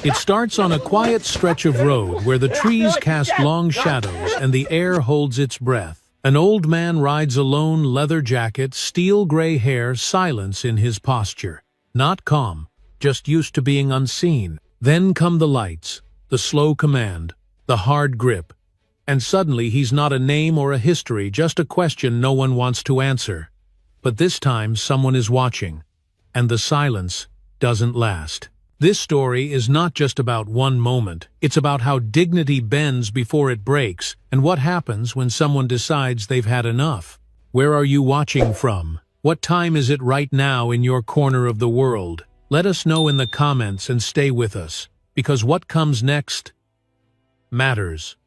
It starts on a quiet stretch of road where the trees cast long shadows and the air holds its breath. An old man rides alone, leather jacket, steel gray hair, silence in his posture. Not calm, just used to being unseen. Then come the lights, the slow command, the hard grip. And suddenly he's not a name or a history, just a question no one wants to answer. But this time someone is watching, and the silence doesn't last. This story is not just about one moment, it's about how dignity bends before it breaks, and what happens when someone decides they've had enough. Where are you watching from? What time is it right now in your corner of the world? Let us know in the comments and stay with us, because what comes next matters.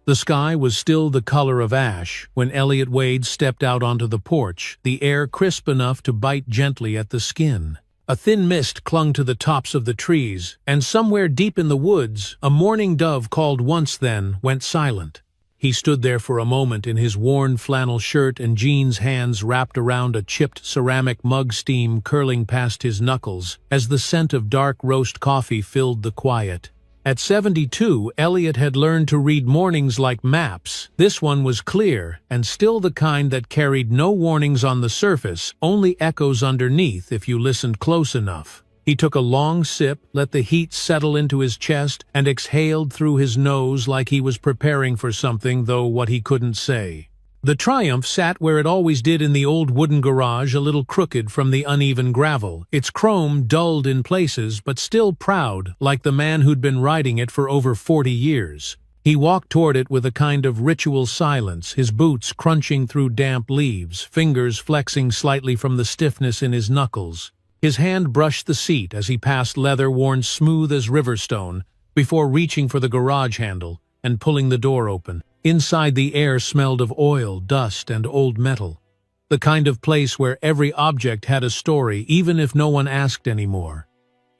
The sky was still the color of ash when Elliot Wade stepped out onto the porch, the air crisp enough to bite gently at the skin. A thin mist clung to the tops of the trees, and somewhere deep in the woods, a mourning dove called once then went silent. He stood there for a moment in his worn flannel shirt and jeans, hands wrapped around a chipped ceramic mug, steam curling past his knuckles as the scent of dark roast coffee filled the quiet. At 72, Elliot had learned to read mornings like maps. This one was clear, and still the kind that carried no warnings on the surface, only echoes underneath if you listened close enough. He took a long sip, let the heat settle into his chest, and exhaled through his nose like he was preparing for something, though what he couldn't say. The Triumph sat where it always did in the old wooden garage, a little crooked from the uneven gravel, its chrome dulled in places but still proud, like the man who'd been riding it for over 40 years. He walked toward it with a kind of ritual silence, his boots crunching through damp leaves, fingers flexing slightly from the stiffness in his knuckles. His hand brushed the seat as he passed leather worn smooth as riverstone, before reaching for the garage handle and pulling the door open. Inside, the air smelled of oil, dust, and old metal. The kind of place where every object had a story, even if no one asked anymore.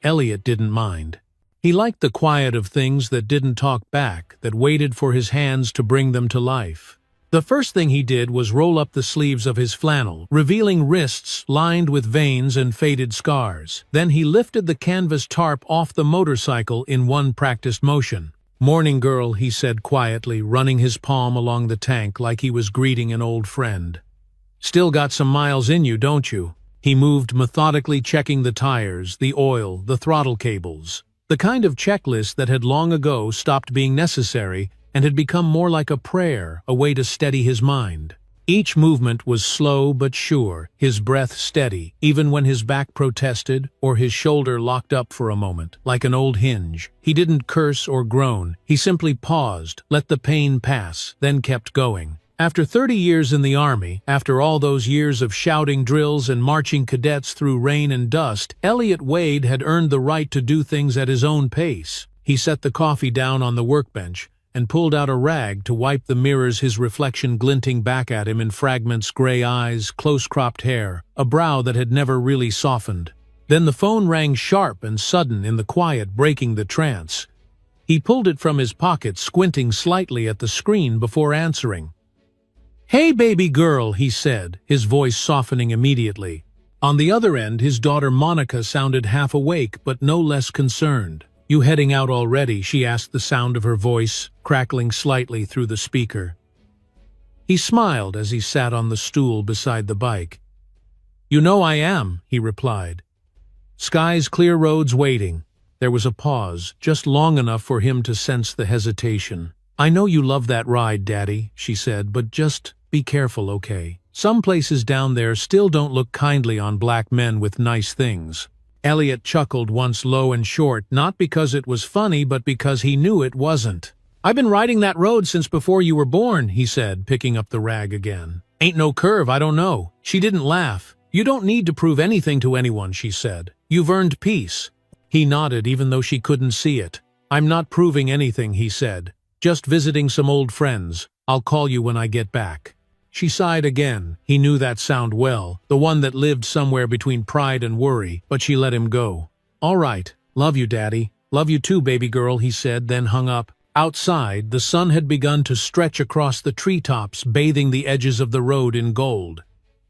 Elliot didn't mind. He liked the quiet of things that didn't talk back, that waited for his hands to bring them to life. The first thing he did was roll up the sleeves of his flannel, revealing wrists lined with veins and faded scars. Then he lifted the canvas tarp off the motorcycle in one practiced motion. "Morning, girl," he said quietly, running his palm along the tank like he was greeting an old friend. "Still got some miles in you, don't you?" He moved methodically, checking the tires, the oil, the throttle cables. The kind of checklist that had long ago stopped being necessary and had become more like a prayer, a way to steady his mind. Each movement was slow but sure, his breath steady, even when his back protested or his shoulder locked up for a moment, like an old hinge. He didn't curse or groan. He simply paused, let the pain pass, then kept going. After 30 years in the Army, after all those years of shouting drills and marching cadets through rain and dust, Elliot Wade had earned the right to do things at his own pace. He set the coffee down on the workbench and pulled out a rag to wipe the mirrors, his reflection glinting back at him in fragments, gray eyes, close-cropped hair, a brow that had never really softened. Then the phone rang sharp and sudden in the quiet, breaking the trance. He pulled it from his pocket, squinting slightly at the screen before answering. "Hey, baby girl," he said, his voice softening immediately. On the other end, his daughter Monica sounded half awake but no less concerned. "You heading out already?" she asked, the sound of her voice crackling slightly through the speaker. He smiled as he sat on the stool beside the bike. "You know I am," he replied. Skies clear, roads waiting. There was a pause, just long enough for him to sense the hesitation. "I know you love that ride, Daddy," she said, "but just be careful, okay? Some places down there still don't look kindly on black men with nice things." Elliot chuckled once, low and short, not because it was funny, but because he knew it wasn't. "I've been riding that road since before you were born," he said, picking up the rag again. "Ain't no curve, I don't know." She didn't laugh. "You don't need to prove anything to anyone," she said. "You've earned peace." He nodded, even though she couldn't see it. "I'm not proving anything," he said. "Just visiting some old friends. I'll call you when I get back." She sighed again. He knew that sound well, the one that lived somewhere between pride and worry, but she let him go. "All right. Love you, Daddy." "Love you too, baby girl," he said, then hung up. Outside, the sun had begun to stretch across the treetops, bathing the edges of the road in gold.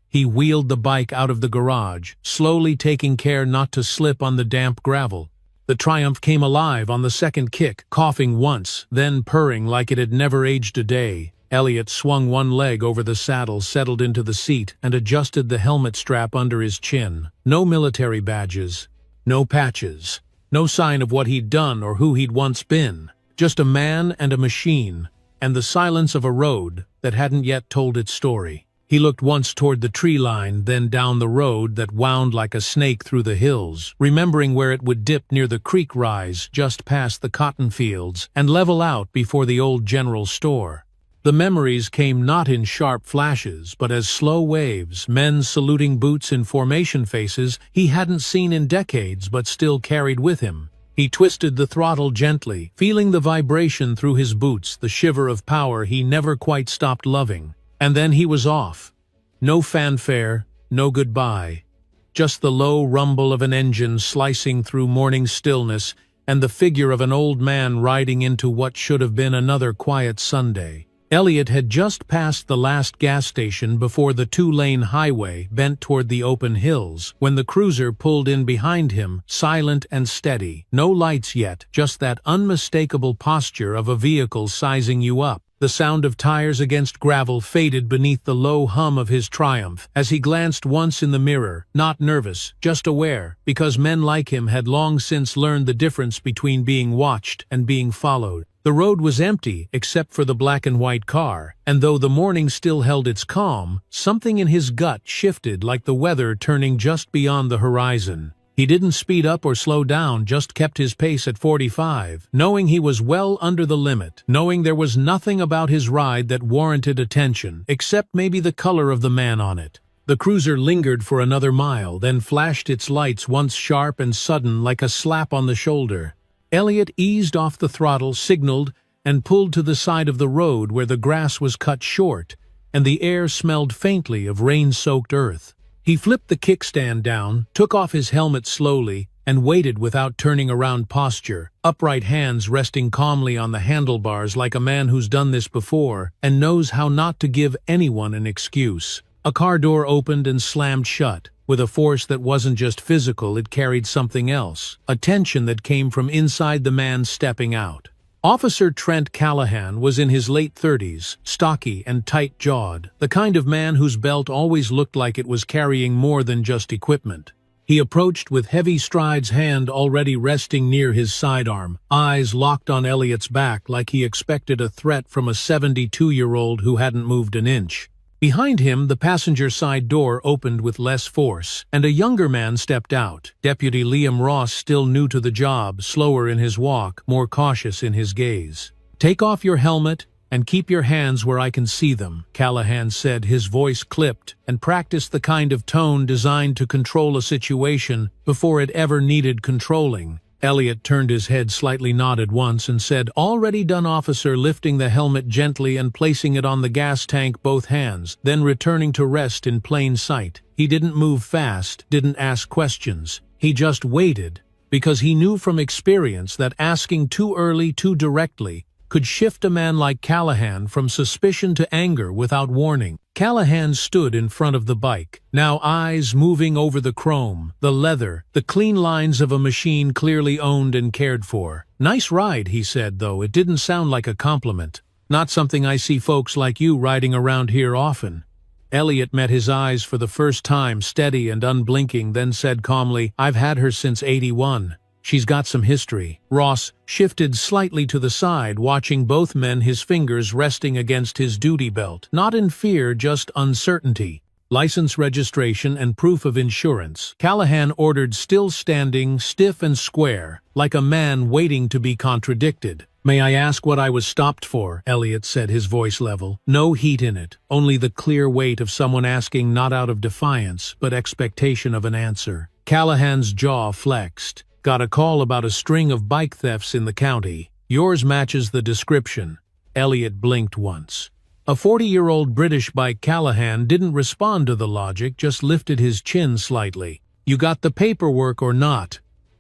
He wheeled the bike out of the garage, slowly taking care not to slip on the damp gravel. The Triumph came alive on the second kick, coughing once, then purring like it had never aged a day. Elliot swung one leg over the saddle, settled into the seat, and adjusted the helmet strap under his chin. No military badges, no patches, no sign of what he'd done or who he'd once been. Just a man and a machine, and the silence of a road that hadn't yet told its story. He looked once toward the tree line, then down the road that wound like a snake through the hills, remembering where it would dip near the creek rise just past the cotton fields and level out before the old general store. The memories came not in sharp flashes, but as slow waves, men saluting boots in formation faces he hadn't seen in decades but still carried with him. He twisted the throttle gently, feeling the vibration through his boots, the shiver of power he never quite stopped loving. And then he was off. No fanfare, no goodbye. Just the low rumble of an engine slicing through morning stillness and the figure of an old man riding into what should have been another quiet Sunday. Elliot had just passed the last gas station before the two-lane highway bent toward the open hills when the cruiser pulled in behind him, silent and steady. No lights yet, just that unmistakable posture of a vehicle sizing you up. The sound of tires against gravel faded beneath the low hum of his Triumph as he glanced once in the mirror, not nervous, just aware, because men like him had long since learned the difference between being watched and being followed. The road was empty except for the black and white car, and though the morning still held its calm, something in his gut shifted like the weather turning just beyond the horizon. He didn't speed up or slow down, just kept his pace at 45, knowing he was well under the limit, knowing there was nothing about his ride that warranted attention, except maybe the color of the man on it. The cruiser lingered for another mile, then flashed its lights once sharp and sudden like a slap on the shoulder. Elliot eased off the throttle, signaled, and pulled to the side of the road where the grass was cut short, and the air smelled faintly of rain-soaked earth. He flipped the kickstand down, took off his helmet slowly, and waited without turning around posture, upright hands resting calmly on the handlebars like a man who's done this before and knows how not to give anyone an excuse. A car door opened and slammed shut. With a force that wasn't just physical, it carried something else, a tension that came from inside the man stepping out. Officer Trent Callahan was in his late 30s, stocky and tight-jawed, the kind of man whose belt always looked like it was carrying more than just equipment. He approached with heavy strides, hand already resting near his sidearm, eyes locked on Elliot's back like he expected a threat from a 72-year-old who hadn't moved an inch. Behind him, the passenger side door opened with less force, and a younger man stepped out. Deputy Liam Ross, still new to the job, slower in his walk, more cautious in his gaze. "Take off your helmet and keep your hands where I can see them," Callahan said, his voice clipped, and practiced the kind of tone designed to control a situation before it ever needed controlling. Elliot turned his head, slightly nodded once, and said, "Already done, officer," lifting the helmet gently and placing it on the gas tank both hands, then returning to rest in plain sight. He didn't move fast, didn't ask questions. He just waited, because he knew from experience that asking too early, too directly, could shift a man like Callahan from suspicion to anger without warning. Callahan stood in front of the bike, now eyes moving over the chrome, the leather, the clean lines of a machine clearly owned and cared for. "Nice ride," he said, though it didn't sound like a compliment. "Not something I see folks like you riding around here often." Elliot met his eyes for the first time, steady and unblinking, then said calmly, "I've had her since '81. She's got some history." Ross shifted slightly to the side, watching both men, his fingers resting against his duty belt. Not in fear, just uncertainty. "License, registration, and proof of insurance," Callahan ordered, still standing, stiff and square, like a man waiting to be contradicted. "May I ask what I was stopped for?" Elliot said, his voice level. No heat in it, only the clear weight of someone asking not out of defiance, but expectation of an answer. Callahan's jaw flexed. "Got a call about a string of bike thefts in the county. Yours matches the description." Elliot blinked once. A 40-year-old British bike. Callahan didn't respond to the logic, just lifted his chin slightly. "You got the paperwork or not?"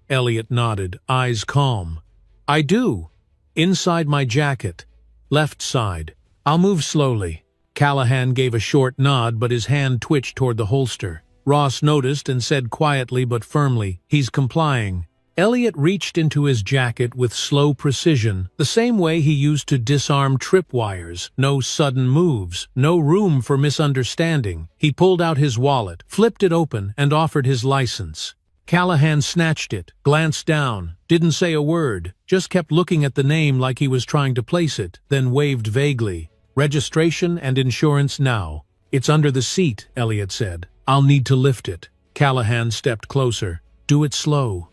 Elliot nodded, eyes calm. "I do. Inside my jacket. Left side. I'll move slowly." Callahan gave a short nod, but his hand twitched toward the holster. Ross noticed and said quietly but firmly, "He's complying." Elliot reached into his jacket with slow precision, the same way he used to disarm tripwires. No sudden moves, no room for misunderstanding. He pulled out his wallet, flipped it open, and offered his license. Callahan snatched it, glanced down, didn't say a word, just kept looking at the name like he was trying to place it, then waved vaguely. "Registration and insurance now." "It's under the seat," Elliot said. "I'll need to lift it." Callahan stepped closer. "Do it slow."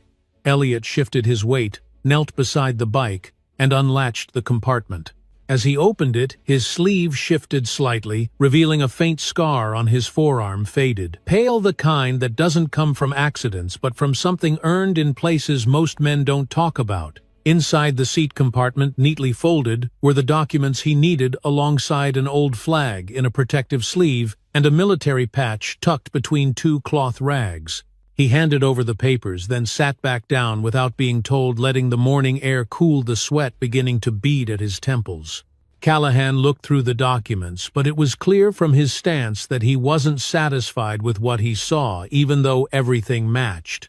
Elliot shifted his weight, knelt beside the bike, and unlatched the compartment. As he opened it, his sleeve shifted slightly, revealing a faint scar on his forearm, faded. Pale, the kind that doesn't come from accidents but from something earned in places most men don't talk about. Inside the seat compartment, neatly folded, were the documents he needed alongside an old flag in a protective sleeve and a military patch tucked between two cloth rags. He handed over the papers, then sat back down without being told, letting the morning air cool the sweat beginning to bead at his temples. Callahan looked through the documents, but it was clear from his stance that he wasn't satisfied with what he saw, even though everything matched.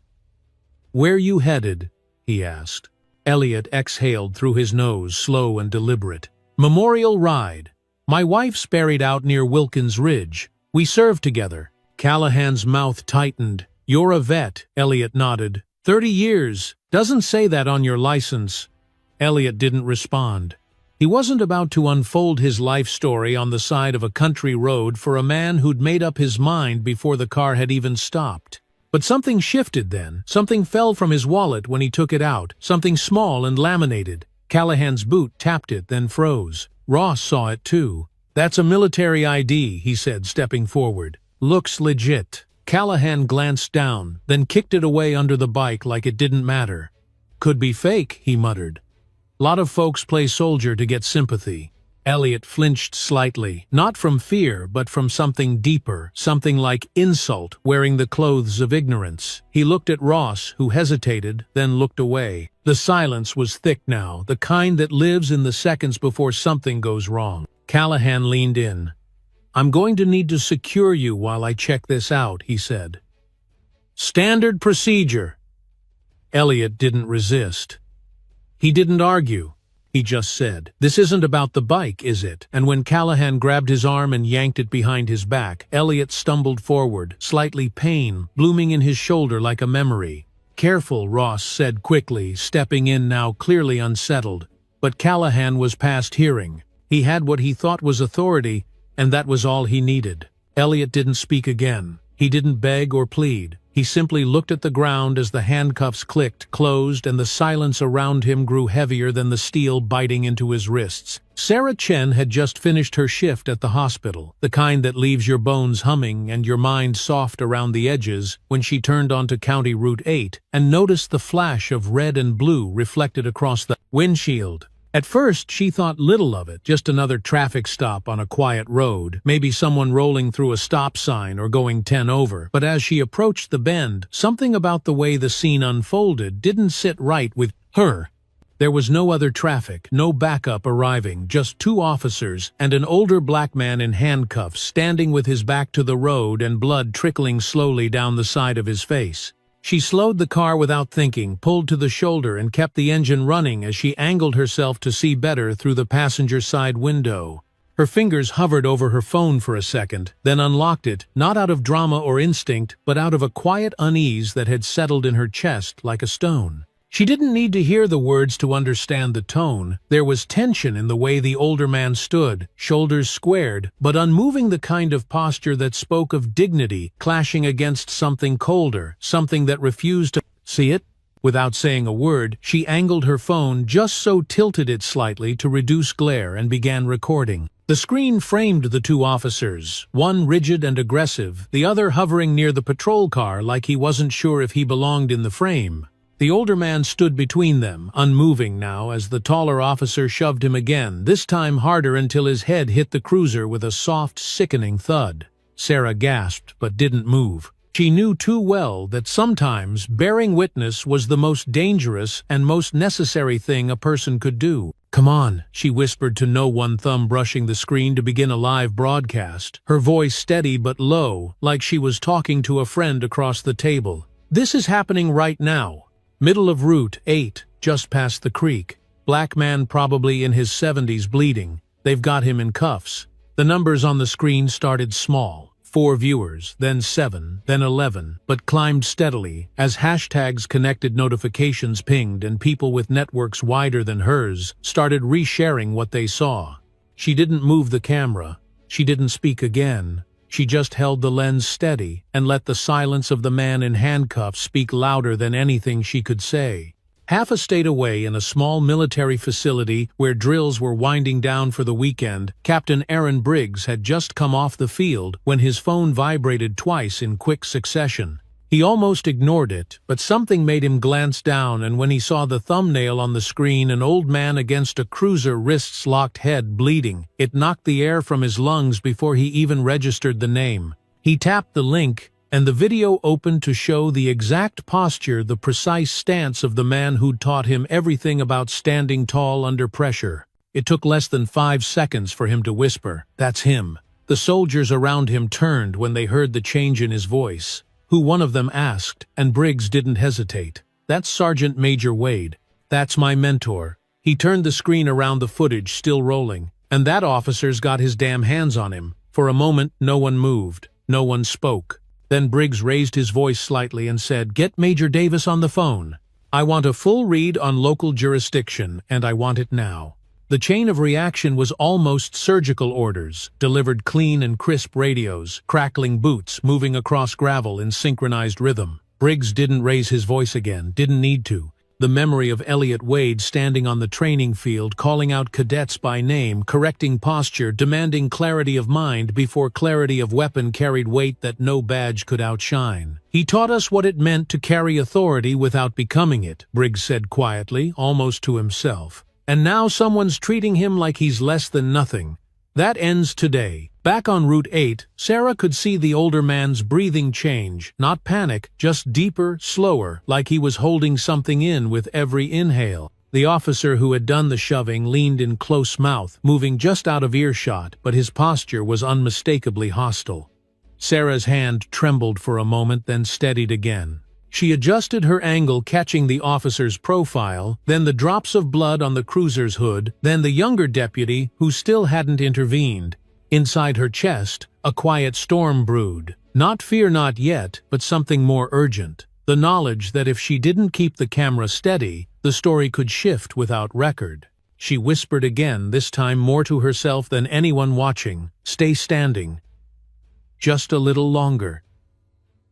"Where you headed?" he asked. Elliot exhaled through his nose, slow and deliberate. "Memorial Ride. My wife's buried out near Wilkins Ridge. We served together." Callahan's mouth tightened. "You're a vet," Elliot nodded. 30 years. Doesn't say that on your license." Elliot didn't respond. He wasn't about to unfold his life story on the side of a country road for a man who'd made up his mind before the car had even stopped. But something shifted then. Something fell from his wallet when he took it out, something small and laminated. Callahan's boot tapped it, then froze. Ross saw it too. "That's a military ID," he said, stepping forward. "Looks legit." Callahan glanced down, then kicked it away under the bike like it didn't matter. "Could be fake," he muttered. "Lot of folks play soldier to get sympathy." Elliot flinched slightly, not from fear, but from something deeper, something like insult, wearing the clothes of ignorance. He looked at Ross, who hesitated, then looked away. The silence was thick now, the kind that lives in the seconds before something goes wrong. Callahan leaned in. "I'm going to need to secure you while I check this out," he said. "Standard procedure." Elliot didn't resist. He didn't argue. He just said, "This isn't about the bike, is it?" And when Callahan grabbed his arm and yanked it behind his back, Elliot stumbled forward, slightly pain blooming in his shoulder like a memory. "Careful," Ross said quickly, stepping in now clearly unsettled. But Callahan was past hearing. He had what he thought was authority, and that was all he needed. Elliot didn't speak again. He didn't beg or plead. He simply looked at the ground as the handcuffs clicked, closed, and the silence around him grew heavier than the steel biting into his wrists. Sarah Chen had just finished her shift at the hospital, the kind that leaves your bones humming and your mind soft around the edges, when she turned onto County Route 8 and noticed the flash of red and blue reflected across the windshield. At first, she thought little of it, just another traffic stop on a quiet road, maybe someone rolling through a stop sign or going 10 over. But as she approached the bend, something about the way the scene unfolded didn't sit right with her. There was no other traffic, no backup arriving, just 2 officers and an older black man in handcuffs standing with his back to the road and blood trickling slowly down the side of his face. She slowed the car without thinking, pulled to the shoulder, and kept the engine running as she angled herself to see better through the passenger side window. Her fingers hovered over her phone for a second, then unlocked it, not out of drama or instinct, but out of a quiet unease that had settled in her chest like a stone. She didn't need to hear the words to understand the tone. There was tension in the way the older man stood, shoulders squared, but unmoving, the kind of posture that spoke of dignity, clashing against something colder, something that refused to see it. Without saying a word, she angled her phone just so, tilted it slightly to reduce glare, and began recording. The screen framed the 2 officers, one rigid and aggressive, the other hovering near the patrol car like he wasn't sure if he belonged in the frame. The older man stood between them, unmoving now as the taller officer shoved him again, this time harder until his head hit the cruiser with a soft, sickening thud. Sarah gasped but didn't move. She knew too well that sometimes bearing witness was the most dangerous and most necessary thing a person could do. "Come on," she whispered to no one, thumb brushing the screen to begin a live broadcast, her voice steady but low, like she was talking to a friend across the table. "This is happening right now. Middle of Route 8, just past the creek. Black man probably in his 70s bleeding. They've got him in cuffs. The numbers on the screen started small. 4 viewers, then 7, then 11, but climbed steadily as hashtags connected notifications pinged and people with networks wider than hers started resharing what they saw. She didn't move the camera. She didn't speak again. She just held the lens steady and let the silence of the man in handcuffs speak louder than anything she could say. Half a state away in a small military facility where drills were winding down for the weekend, Captain Aaron Briggs had just come off the field when his phone vibrated twice in quick succession. He almost ignored it, but something made him glance down, and when he saw the thumbnail on the screen, an old man against a cruiser, wrists locked, head bleeding, it knocked the air from his lungs before he even registered the name. He tapped the link, and the video opened to show the exact posture, the precise stance of the man who'd taught him everything about standing tall under pressure. It took less than 5 seconds for him to whisper, "That's him." The soldiers around him turned when they heard the change in his voice. Who, one of them asked, and Briggs didn't hesitate. "That's Sergeant Major Wade. That's my mentor." He turned the screen around, the footage still rolling. "And that officer's got his damn hands on him." For a moment, no one moved. No one spoke. Then Briggs raised his voice slightly and said, "Get Major Davis on the phone. I want a full read on local jurisdiction, and I want it now." The chain of reaction was almost surgical orders, delivered clean and crisp radios, crackling boots moving across gravel in synchronized rhythm. Briggs didn't raise his voice again, didn't need to. The memory of Elliot Wade standing on the training field, calling out cadets by name, correcting posture, demanding clarity of mind before clarity of weapon carried weight that no badge could outshine. "He taught us what it meant to carry authority without becoming it," Briggs said quietly, almost to himself. "And now someone's treating him like he's less than nothing. That ends today." Back on Route 8, Sarah could see the older man's breathing change, not panic, just deeper, slower, like he was holding something in with every inhale. The officer who had done the shoving leaned in close mouth, moving just out of earshot, but his posture was unmistakably hostile. Sarah's hand trembled for a moment, then steadied again. She adjusted her angle, catching the officer's profile, then the drops of blood on the cruiser's hood, then the younger deputy, who still hadn't intervened. Inside her chest, a quiet storm brewed. Not fear, not yet, but something more urgent. The knowledge that if she didn't keep the camera steady, the story could shift without record. She whispered again, this time more to herself than anyone watching, "Stay standing. Just a little longer.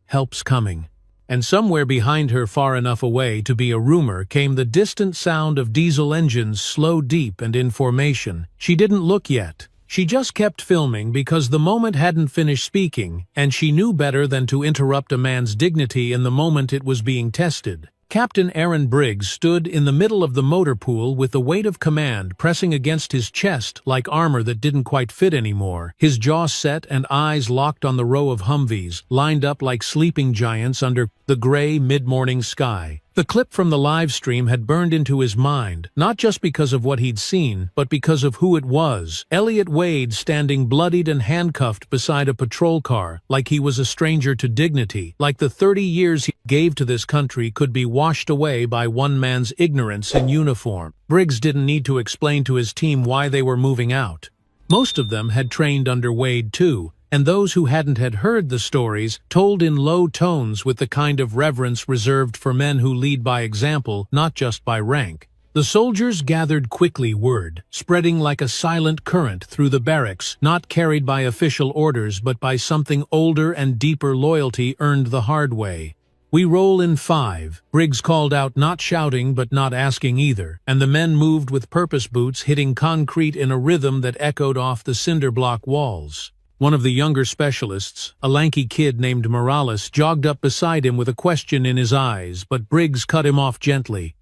Help's coming." And somewhere behind her, far enough away to be a rumor, came the distant sound of diesel engines, slow, deep, and in formation. She didn't look yet. She just kept filming because the moment hadn't finished speaking, and she knew better than to interrupt a man's dignity in the moment it was being tested. Captain Aaron Briggs stood in the middle of the motor pool with the weight of command pressing against his chest like armor that didn't quite fit anymore, his jaw set and eyes locked on the row of Humvees, lined up like sleeping giants under the gray mid-morning sky. The clip from the live stream had burned into his mind, not just because of what he'd seen, but because of who it was. Elliot Wade standing bloodied and handcuffed beside a patrol car, like he was a stranger to dignity, like the 30 years he gave to this country could be washed away by one man's ignorance in uniform. Briggs didn't need to explain to his team why they were moving out. Most of them had trained under Wade too, and those who hadn't had heard the stories told in low tones with the kind of reverence reserved for men who lead by example, not just by rank. The soldiers gathered quickly, word spreading like a silent current through the barracks, not carried by official orders but by something older and deeper, loyalty earned the hard way. "We roll in 5, Briggs called out, not shouting but not asking either, and the men moved with purpose, boots hitting concrete in a rhythm that echoed off the cinder block walls. One of the younger specialists, a lanky kid named Morales, jogged up beside him with a question in his eyes, but Briggs cut him off gently.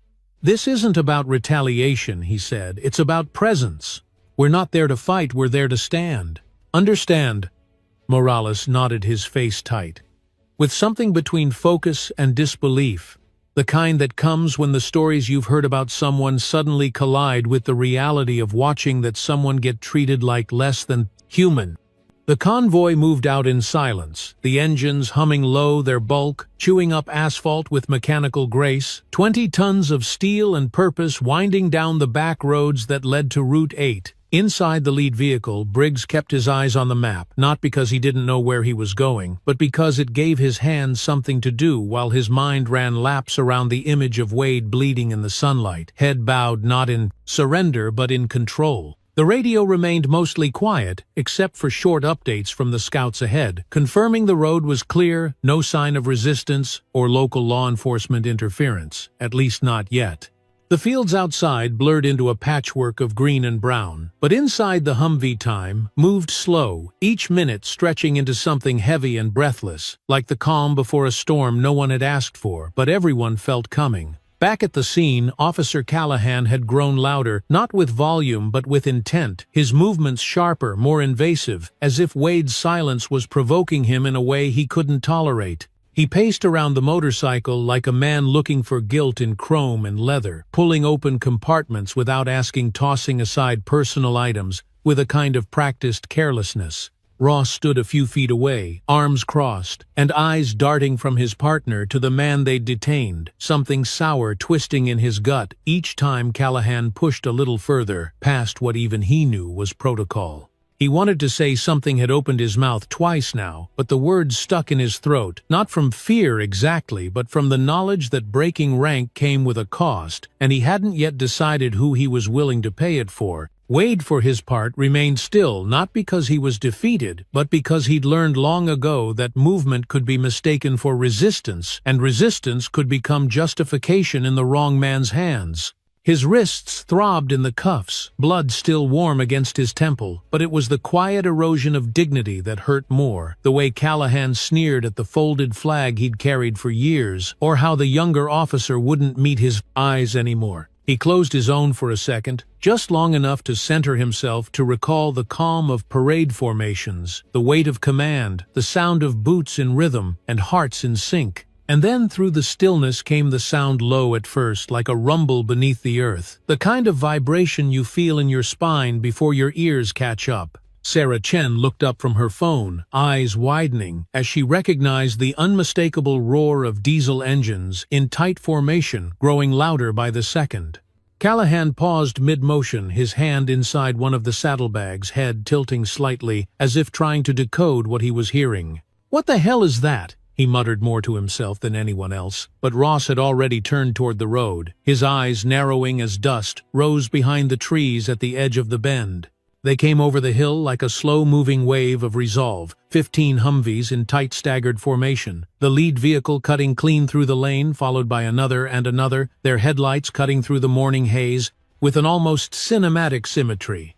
"This isn't about retaliation," he said. "It's about presence. We're not there to fight, we're there to stand. Understand?" Morales nodded, his face tight, with something between focus and disbelief, the kind that comes when the stories you've heard about someone suddenly collide with the reality of watching that someone get treated like less than human. The convoy moved out in silence, the engines humming low, their bulk chewing up asphalt with mechanical grace, 20 tons of steel and purpose winding down the back roads that led to Route 8. Inside the lead vehicle, Briggs kept his eyes on the map, not because he didn't know where he was going, but because it gave his hands something to do while his mind ran laps around the image of Wade bleeding in the sunlight, head bowed not in surrender but in control. The radio remained mostly quiet, except for short updates from the scouts ahead, confirming the road was clear, no sign of resistance or local law enforcement interference, at least not yet. The fields outside blurred into a patchwork of green and brown, but inside the Humvee time moved slow, each minute stretching into something heavy and breathless, like the calm before a storm no one had asked for, but everyone felt coming. Back at the scene, Officer Callahan had grown louder, not with volume but with intent, his movements sharper, more invasive, as if Wade's silence was provoking him in a way he couldn't tolerate. He paced around the motorcycle like a man looking for guilt in chrome and leather, pulling open compartments without asking, tossing aside personal items with a kind of practiced carelessness. Ross stood a few feet away, arms crossed, and eyes darting from his partner to the man they'd detained, something sour twisting in his gut each time Callahan pushed a little further, past what even he knew was protocol. He wanted to say something, had opened his mouth twice now, but the words stuck in his throat, not from fear exactly, but from the knowledge that breaking rank came with a cost, and he hadn't yet decided who he was willing to pay it for. Wade, for his part, remained still, not because he was defeated, but because he'd learned long ago that movement could be mistaken for resistance, and resistance could become justification in the wrong man's hands. His wrists throbbed in the cuffs, blood still warm against his temple, but it was the quiet erosion of dignity that hurt more, the way Callahan sneered at the folded flag he'd carried for years, or how the younger officer wouldn't meet his eyes anymore. He closed his own for a second, just long enough to center himself, to recall the calm of parade formations, the weight of command, the sound of boots in rhythm and hearts in sync. And then through the stillness came the sound, low at first, like a rumble beneath the earth, the kind of vibration you feel in your spine before your ears catch up. Sarah Chen looked up from her phone, eyes widening, as she recognized the unmistakable roar of diesel engines in tight formation, growing louder by the second. Callahan paused mid-motion, his hand inside one of the saddlebags, head tilting slightly, as if trying to decode what he was hearing. "What the hell is that?" he muttered, more to himself than anyone else. But Ross had already turned toward the road, his eyes narrowing as dust rose behind the trees at the edge of the bend. They came over the hill like a slow-moving wave of resolve, 15 Humvees in tight staggered formation, the lead vehicle cutting clean through the lane, followed by another and another, their headlights cutting through the morning haze with an almost cinematic symmetry.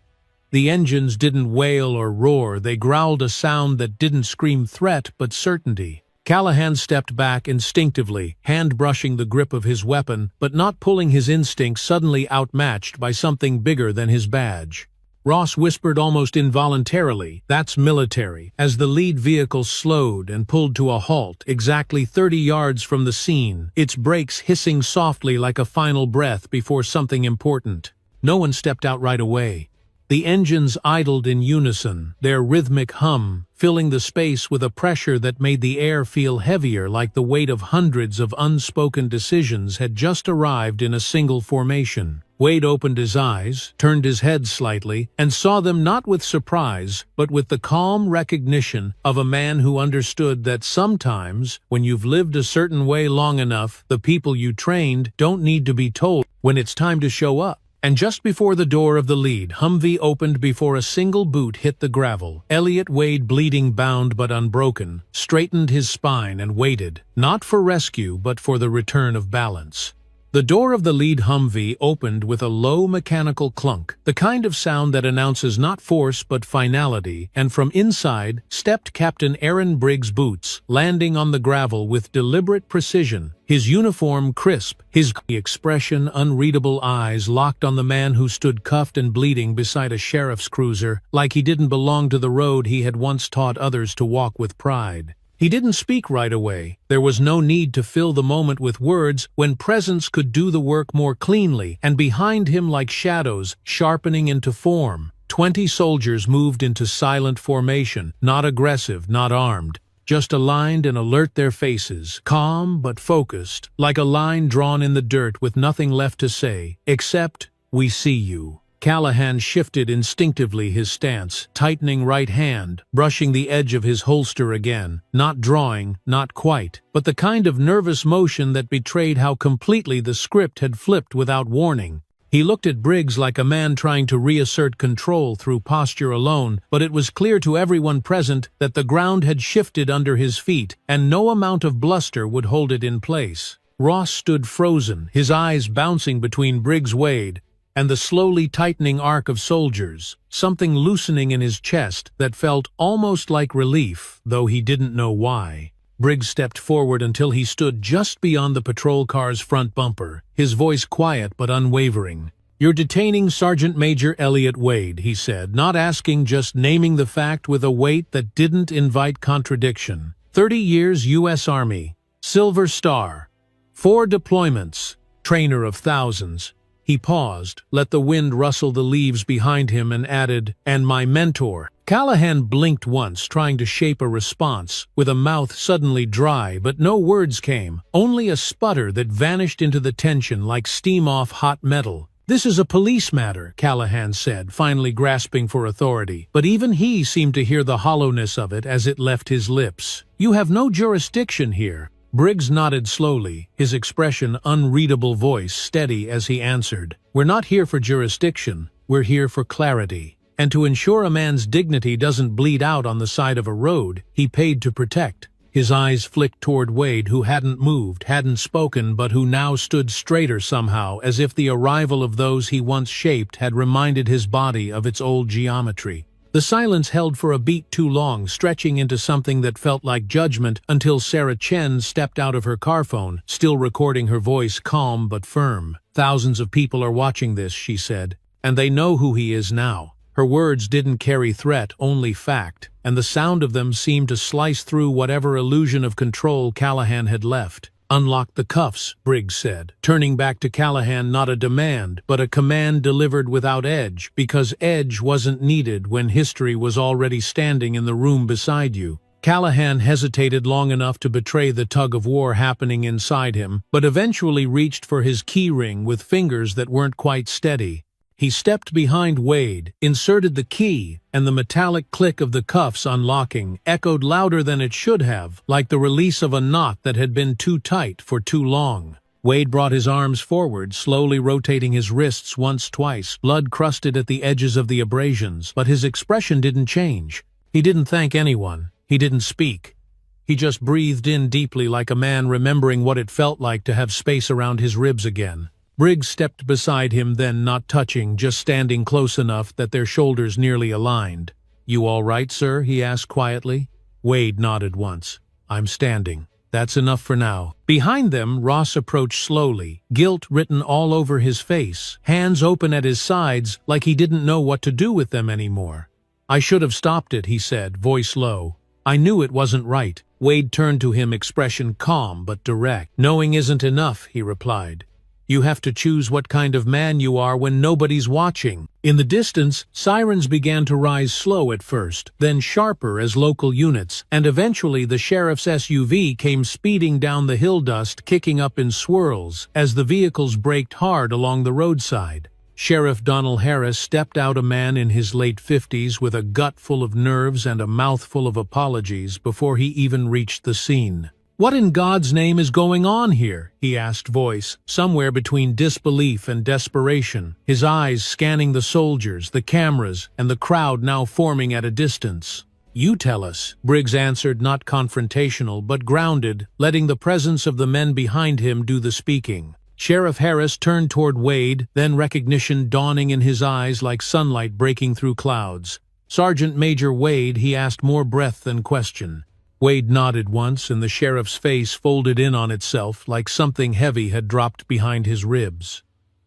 The engines didn't wail or roar, they growled a sound that didn't scream threat but certainty. Callahan stepped back instinctively, hand brushing the grip of his weapon, but not pulling his instincts, suddenly outmatched by something bigger than his badge. Ross whispered almost involuntarily, "That's military," as the lead vehicle slowed and pulled to a halt exactly 30 yards from the scene, its brakes hissing softly like a final breath before something important. No one stepped out right away. The engines idled in unison, their rhythmic hum filling the space with a pressure that made the air feel heavier, like the weight of hundreds of unspoken decisions had just arrived in a single formation. Wade opened his eyes, turned his head slightly, and saw them not with surprise, but with the calm recognition of a man who understood that sometimes, when you've lived a certain way long enough, the people you trained don't need to be told when it's time to show up. And just before the door of the lead Humvee opened, before a single boot hit the gravel, Elliot Wade, bleeding, bound but unbroken, straightened his spine and waited, not for rescue but for the return of balance. The door of the lead Humvee opened with a low mechanical clunk, the kind of sound that announces not force but finality, and from inside stepped Captain Aaron Briggs' boots, landing on the gravel with deliberate precision, his uniform crisp, his expression unreadable, eyes locked on the man who stood cuffed and bleeding beside a sheriff's cruiser, like he didn't belong to the road he had once taught others to walk with pride. He didn't speak right away. There was no need to fill the moment with words when presence could do the work more cleanly, and behind him, like shadows, sharpening into form, 20 soldiers moved into silent formation, not aggressive, not armed, just aligned and alert, their faces, calm but focused, like a line drawn in the dirt with nothing left to say, except, "We see you." Callahan shifted instinctively his stance, tightening right hand, brushing the edge of his holster again, not drawing, not quite, but the kind of nervous motion that betrayed how completely the script had flipped without warning. He looked at Briggs like a man trying to reassert control through posture alone, but it was clear to everyone present that the ground had shifted under his feet, and no amount of bluster would hold it in place. Ross stood frozen, his eyes bouncing between Briggs-Wade and the slowly tightening arc of soldiers, something loosening in his chest that felt almost like relief, though he didn't know why. Briggs stepped forward until he stood just beyond the patrol car's front bumper, his voice quiet but unwavering. "You're detaining Sergeant Major Elliot Wade," he said, not asking, just naming the fact with a weight that didn't invite contradiction. 30 years U.S. Army, Silver Star, 4 deployments, trainer of thousands. He paused, let the wind rustle the leaves behind him, and added, "And my mentor." Callahan blinked once, trying to shape a response, with a mouth suddenly dry, but no words came, only a sputter that vanished into the tension like steam off hot metal. "This is a police matter," Callahan said, finally grasping for authority, but even he seemed to hear the hollowness of it as it left his lips. "You have no jurisdiction here." Briggs nodded slowly, his expression unreadable, voice steady as he answered, "We're not here for jurisdiction, we're here for clarity. And to ensure a man's dignity doesn't bleed out on the side of a road he paid to protect." His eyes flicked toward Wade, who hadn't moved, hadn't spoken, but who now stood straighter somehow, as if the arrival of those he once shaped had reminded his body of its old geometry. The silence held for a beat too long, stretching into something that felt like judgment, until Sarah Chen stepped out of her car phone, still recording, her voice calm but firm. "Thousands of people are watching this," she said, "and they know who he is now." Her words didn't carry threat, only fact, and the sound of them seemed to slice through whatever illusion of control Callahan had left. "Unlock the cuffs," Briggs said, turning back to Callahan, not a demand, but a command delivered without edge, because edge wasn't needed when history was already standing in the room beside you. Callahan hesitated long enough to betray the tug-of-war happening inside him, but eventually reached for his keyring with fingers that weren't quite steady. He stepped behind Wade, inserted the key, and the metallic click of the cuffs unlocking echoed louder than it should have, like the release of a knot that had been too tight for too long. Wade brought his arms forward, slowly rotating his wrists once, twice, blood crusted at the edges of the abrasions, but his expression didn't change. He didn't thank anyone. He didn't speak. He just breathed in deeply, like a man remembering what it felt like to have space around his ribs again. Briggs stepped beside him, then not touching, just standing close enough that their shoulders nearly aligned. "You all right, sir?" he asked quietly. Wade nodded once. "I'm standing. That's enough for now." Behind them, Ross approached slowly, guilt written all over his face, hands open at his sides like he didn't know what to do with them anymore. "I should have stopped it," he said, voice low. "I knew it wasn't right." Wade turned to him, expression calm but direct. "Knowing isn't enough," he replied. "You have to choose what kind of man you are when nobody's watching." In the distance, sirens began to rise, slow at first, then sharper as local units, and eventually the sheriff's SUV came speeding down the hill, dust kicking up in swirls as the vehicles braked hard along the roadside. Sheriff Donald Harris stepped out, a man in his late 50s with a gut full of nerves and a mouthful of apologies before he even reached the scene. "What in God's name is going on here?" he asked, voice somewhere between disbelief and desperation, his eyes scanning the soldiers, the cameras, and the crowd now forming at a distance. "You tell us," Briggs answered, not confrontational but grounded, letting the presence of the men behind him do the speaking. Sheriff Harris turned toward Wade, then recognition dawning in his eyes like sunlight breaking through clouds. "Sergeant Major Wade," he asked, more breath than question. Wade nodded once, and the sheriff's face folded in on itself like something heavy had dropped behind his ribs.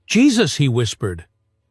"Jesus," he whispered.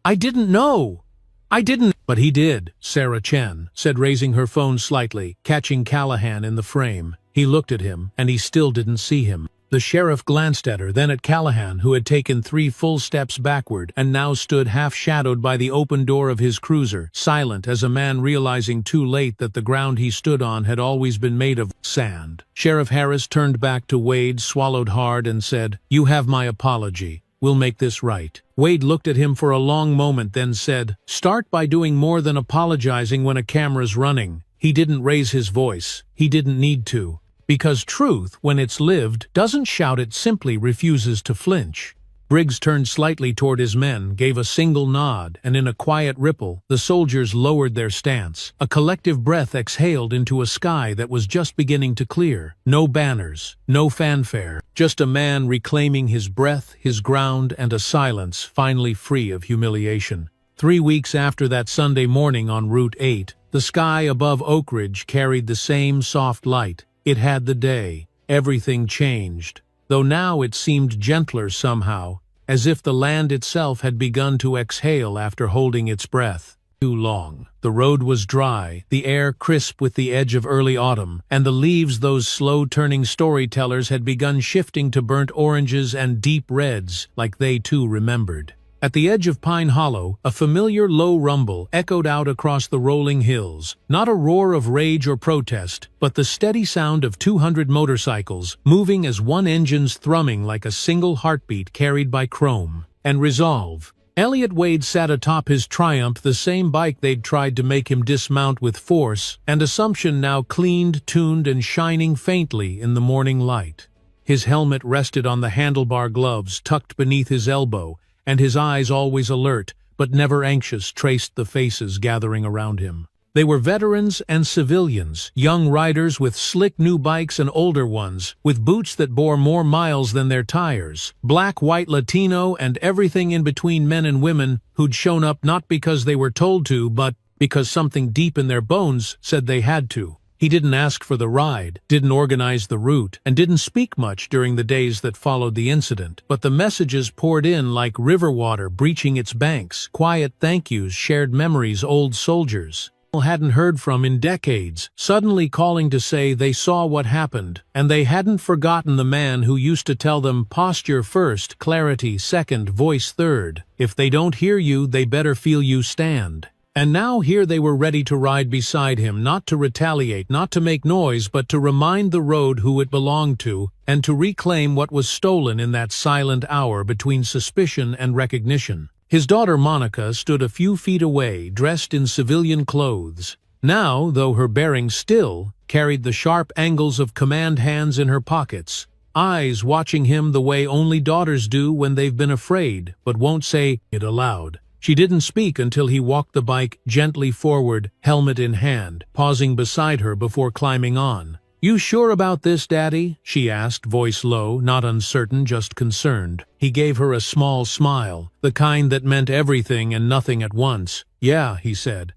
"I didn't know. I didn't—" "But he did," Sarah Chen said, raising her phone slightly, catching Callahan in the frame. He looked at him, and he still didn't see him. The sheriff glanced at her, then at Callahan, who had taken 3 full steps backward and now stood half-shadowed by the open door of his cruiser, silent as a man realizing too late that the ground he stood on had always been made of sand. Sheriff Harris turned back to Wade, swallowed hard, and said, "You have my apology. We'll make this right." Wade looked at him for a long moment, then said, "Start by doing more than apologizing when a camera's running." He didn't raise his voice. He didn't need to. Because truth, when it's lived, doesn't shout, it simply refuses to flinch. Briggs turned slightly toward his men, gave a single nod, and in a quiet ripple, the soldiers lowered their stance. A collective breath exhaled into a sky that was just beginning to clear. No banners, no fanfare, just a man reclaiming his breath, his ground, and a silence finally free of humiliation. 3 weeks after that Sunday morning on Route 8, the sky above Oak Ridge carried the same soft light. It had the day. Everything changed, though now it seemed gentler somehow, as if the land itself had begun to exhale after holding its breath too long. The road was dry, the air crisp with the edge of early autumn, and the leaves, those slow-turning storytellers, had begun shifting to burnt oranges and deep reds, like they too remembered. At the edge of Pine Hollow, a familiar low rumble echoed out across the rolling hills, not a roar of rage or protest, but the steady sound of 200 motorcycles, moving as one engine's thrumming like a single heartbeat carried by chrome and resolve. Elliot Wade sat atop his Triumph, the same bike they'd tried to make him dismount with force and assumption, now cleaned, tuned, and shining faintly in the morning light. His helmet rested on the handlebar gloves tucked beneath his elbow, and his eyes, always alert, but never anxious, traced the faces gathering around him. They were veterans and civilians, young riders with slick new bikes and older ones, with boots that bore more miles than their tires, black, white, Latino, and everything in between, men and women who'd shown up not because they were told to, but because something deep in their bones said they had to. He didn't ask for the ride, didn't organize the route, and didn't speak much during the days that followed the incident. But the messages poured in like river water breaching its banks, quiet thank yous, shared memories, old soldiers hadn't heard from in decades, suddenly calling to say they saw what happened, and they hadn't forgotten the man who used to tell them posture first, clarity second, voice third. If they don't hear you, they better feel you stand. And now here they were ready to ride beside him, not to retaliate, not to make noise, but to remind the road who it belonged to, and to reclaim what was stolen in that silent hour between suspicion and recognition. His daughter Monica stood a few feet away, dressed in civilian clothes. Now, though her bearing still, carried the sharp angles of command hands in her pockets, eyes watching him the way only daughters do when they've been afraid, but won't say it aloud. She didn't speak until he walked the bike gently forward, helmet in hand, pausing beside her before climbing on. "You sure about this, Daddy?" she asked, voice low, not uncertain, just concerned. He gave her a small smile, the kind that meant everything and nothing at once. "Yeah," he said.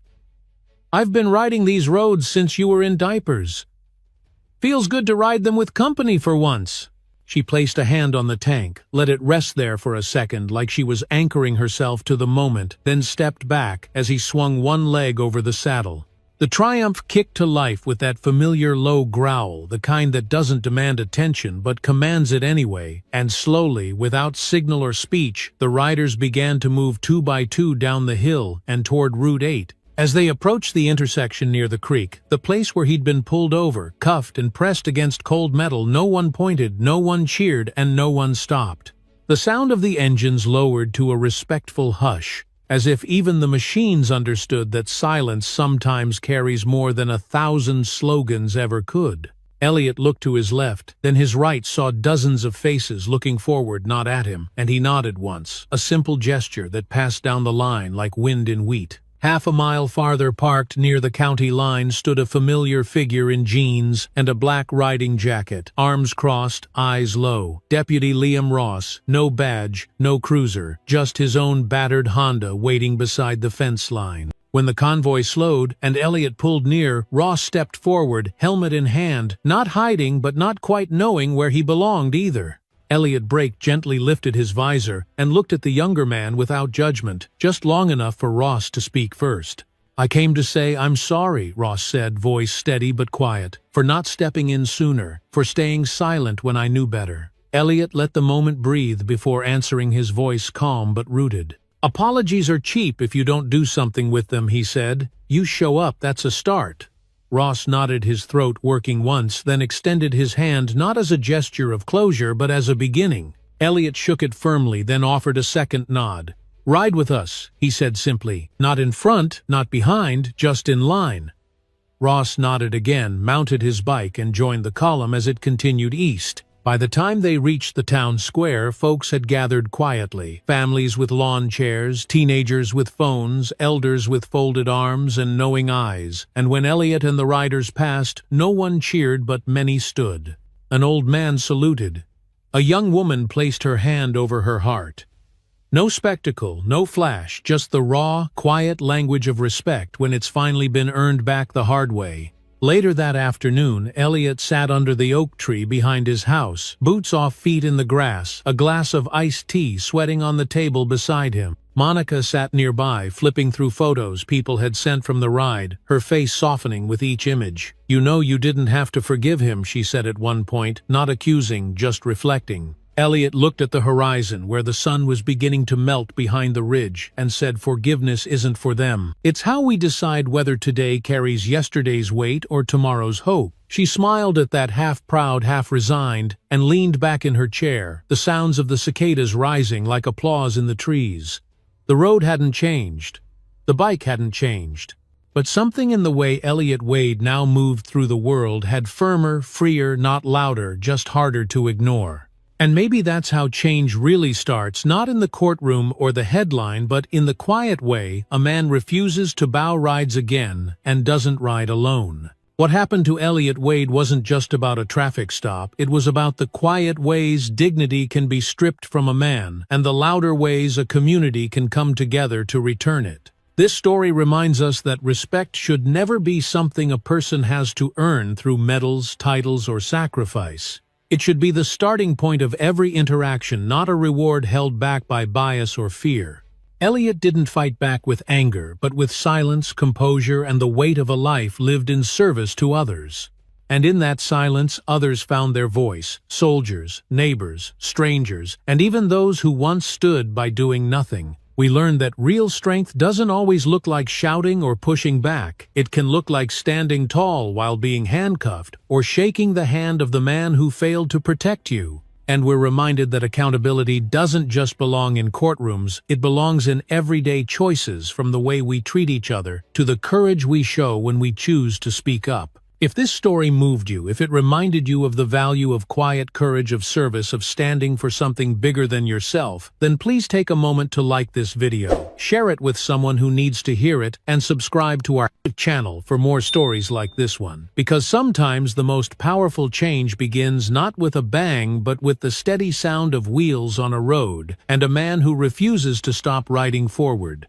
"I've been riding these roads since you were in diapers. Feels good to ride them with company for once." She placed a hand on the tank, let it rest there for a second like she was anchoring herself to the moment, then stepped back as he swung one leg over the saddle. The Triumph kicked to life with that familiar low growl, the kind that doesn't demand attention but commands it anyway, and slowly, without signal or speech, the riders began to move 2 by 2 down the hill and toward Route 8. As they approached the intersection near the creek, the place where he'd been pulled over, cuffed and pressed against cold metal, no one pointed, no one cheered, and no one stopped. The sound of the engines lowered to a respectful hush, as if even the machines understood that silence sometimes carries more than 1,000 slogans ever could. Elliot looked to his left, then his right, saw dozens of faces looking forward, not at him, and he nodded once, a simple gesture that passed down the line like wind in wheat. Half a mile farther, parked near the county line, stood a familiar figure in jeans and a black riding jacket, arms crossed, eyes low. Deputy Liam Ross, no badge, no cruiser, just his own battered Honda waiting beside the fence line. When the convoy slowed and Elliot pulled near, Ross stepped forward, helmet in hand, not hiding but not quite knowing where he belonged either. Elliot Brake gently lifted his visor and looked at the younger man without judgment, just long enough for Ross to speak first. "I came to say I'm sorry," Ross said, voice steady but quiet, "for not stepping in sooner, for staying silent when I knew better." Elliot let the moment breathe before answering, his voice calm but rooted. "Apologies are cheap if you don't do something with them," he said. "You show up, that's a start." Ross nodded, his throat working once, then extended his hand not as a gesture of closure but as a beginning. Elliot shook it firmly, then offered a second nod. "Ride with us," he said simply. "Not in front, not behind, just in line." Ross nodded again, mounted his bike, and joined the column as it continued east. By the time they reached the town square, folks had gathered quietly. Families with lawn chairs, teenagers with phones, elders with folded arms and knowing eyes. And when Elliot and the riders passed, no one cheered but many stood. An old man saluted. A young woman placed her hand over her heart. No spectacle, no flash, just the raw, quiet language of respect when it's finally been earned back the hard way. Later that afternoon, Elliot sat under the oak tree behind his house, boots off, feet in the grass, a glass of iced tea sweating on the table beside him. Monica sat nearby, flipping through photos people had sent from the ride, her face softening with each image. "You know you didn't have to forgive him," she said at one point, not accusing, just reflecting. Elliot looked at the horizon, where the sun was beginning to melt behind the ridge, and said, "Forgiveness isn't for them. It's how we decide whether today carries yesterday's weight or tomorrow's hope." She smiled at that, half proud, half resigned, and leaned back in her chair, the sounds of the cicadas rising like applause in the trees. The road hadn't changed. The bike hadn't changed. But something in the way Elliot Wade now moved through the world had firmer, freer, not louder, just harder to ignore. And maybe that's how change really starts, not in the courtroom or the headline, but in the quiet way a man refuses to bow, rides again, and doesn't ride alone. What happened to Elliot Wade wasn't just about a traffic stop, it was about the quiet ways dignity can be stripped from a man, and the louder ways a community can come together to return it. This story reminds us that respect should never be something a person has to earn through medals, titles, or sacrifice. It should be the starting point of every interaction, not a reward held back by bias or fear. Elliot didn't fight back with anger, but with silence, composure, and the weight of a life lived in service to others. And in that silence, others found their voice: soldiers, neighbors, strangers, and even those who once stood by doing nothing. We learned that real strength doesn't always look like shouting or pushing back. It can look like standing tall while being handcuffed, or shaking the hand of the man who failed to protect you. And we're reminded that accountability doesn't just belong in courtrooms, it belongs in everyday choices, from the way we treat each other to the courage we show when we choose to speak up. If this story moved you, if it reminded you of the value of quiet courage, of service, of standing for something bigger than yourself, then please take a moment to like this video, share it with someone who needs to hear it, and subscribe to our channel for more stories like this one. Because sometimes the most powerful change begins not with a bang, but with the steady sound of wheels on a road, and a man who refuses to stop riding forward.